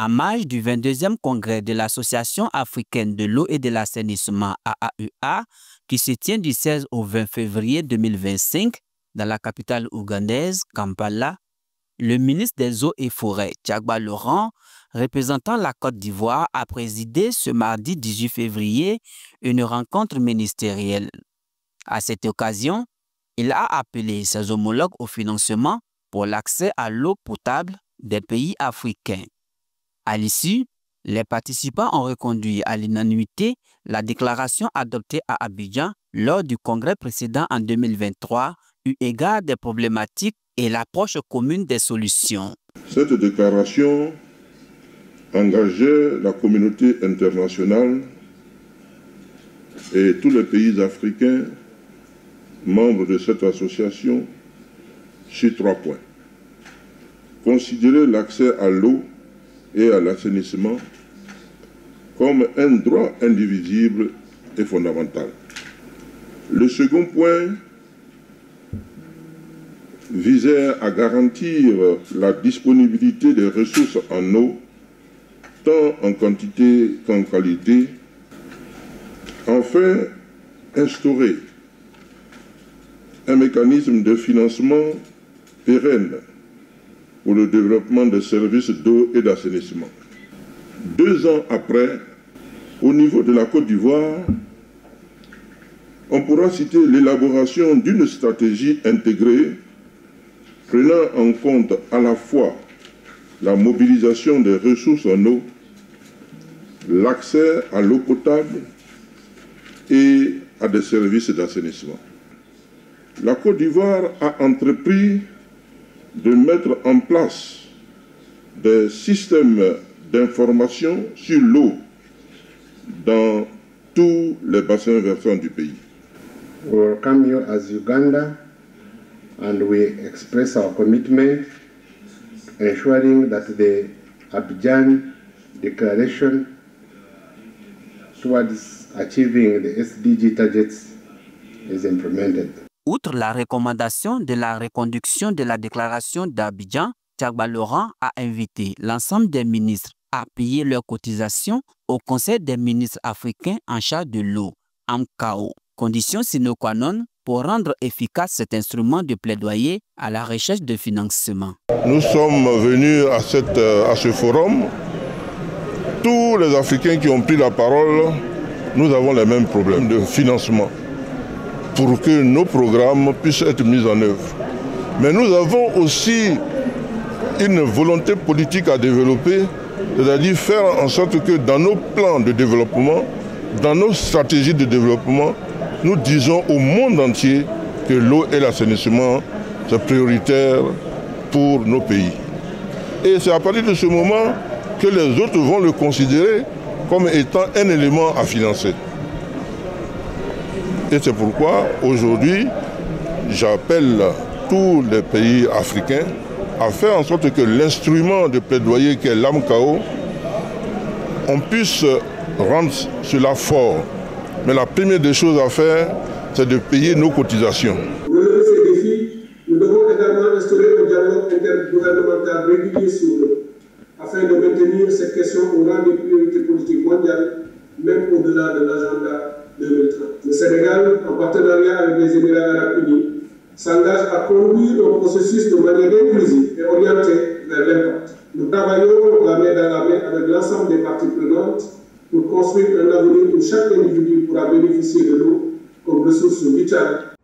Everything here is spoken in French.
En marge du 22e congrès de l'Association africaine de l'eau et de l'assainissement AAUA, qui se tient du 16 au 20 février 2025 dans la capitale ougandaise, Kampala, le ministre des Eaux et Forêts, Tchagba Laurent, représentant la Côte d'Ivoire, a présidé ce mardi 18 février une rencontre ministérielle. À cette occasion, il a appelé ses homologues au financement pour l'accès à l'eau potable des pays africains. À l'issue, les participants ont reconduit à l'unanimité la déclaration adoptée à Abidjan lors du congrès précédent en 2023, eu égard des problématiques et l'approche commune des solutions. Cette déclaration engageait la communauté internationale et tous les pays africains membres de cette association sur 3 points. Considérer l'accès à l'eau et à l'assainissement comme un droit indivisible et fondamental. Le second point visait à garantir la disponibilité des ressources en eau, tant en quantité qu'en qualité. Enfin, instaurer un mécanisme de financement pérenne pour le développement des services d'eau et d'assainissement. 2 ans après, au niveau de la Côte d'Ivoire, on pourra citer l'élaboration d'une stratégie intégrée prenant en compte à la fois la mobilisation des ressources en eau, l'accès à l'eau potable et à des services d'assainissement. La Côte d'Ivoire a entrepris de mettre en place des systèmes d'information sur l'eau dans tous les bassins versants du pays. We welcome you as Uganda and we express our commitment ensuring that the Abidjan Declaration towards achieving the SDG targets is implemented. Outre la recommandation de la reconduction de la déclaration d'Abidjan, Tchagba Laurent a invité l'ensemble des ministres à payer leurs cotisations au Conseil des ministres africains en charge de l'eau, AMCAO, condition sine qua non pour rendre efficace cet instrument de plaidoyer à la recherche de financement. Nous sommes venus à ce forum. Tous les Africains qui ont pris la parole, nous avons les mêmes problèmes de financement pour que nos programmes puissent être mis en œuvre. Mais nous avons aussi une volonté politique à développer, c'est-à-dire faire en sorte que dans nos plans de développement, dans nos stratégies de développement, nous disons au monde entier que l'eau et l'assainissement, c'est prioritaire pour nos pays. Et c'est à partir de ce moment que les autres vont le considérer comme étant un élément à financer. Et c'est pourquoi aujourd'hui, j'appelle tous les pays africains à faire en sorte que l'instrument de plaidoyer qu'est l'AMCAO, on puisse rendre cela fort. Mais la première des choses à faire, c'est de payer nos cotisations. Pour relever ces défis, nous devons également instaurer un dialogue intergouvernemental régulier sur l'eau, afin de maintenir cette question au rang des priorités politiques mondiales, même au-delà de l'agenda 2030. Le Sénégal, en partenariat avec les Émirats arabes unis, s'engage à conduire un processus de manière inclusive et orientée vers l'impact. Nous travaillons la main dans la main avec l'ensemble des parties prenantes pour construire un avenir où chaque individu pourra bénéficier de l'eau comme ressource vitale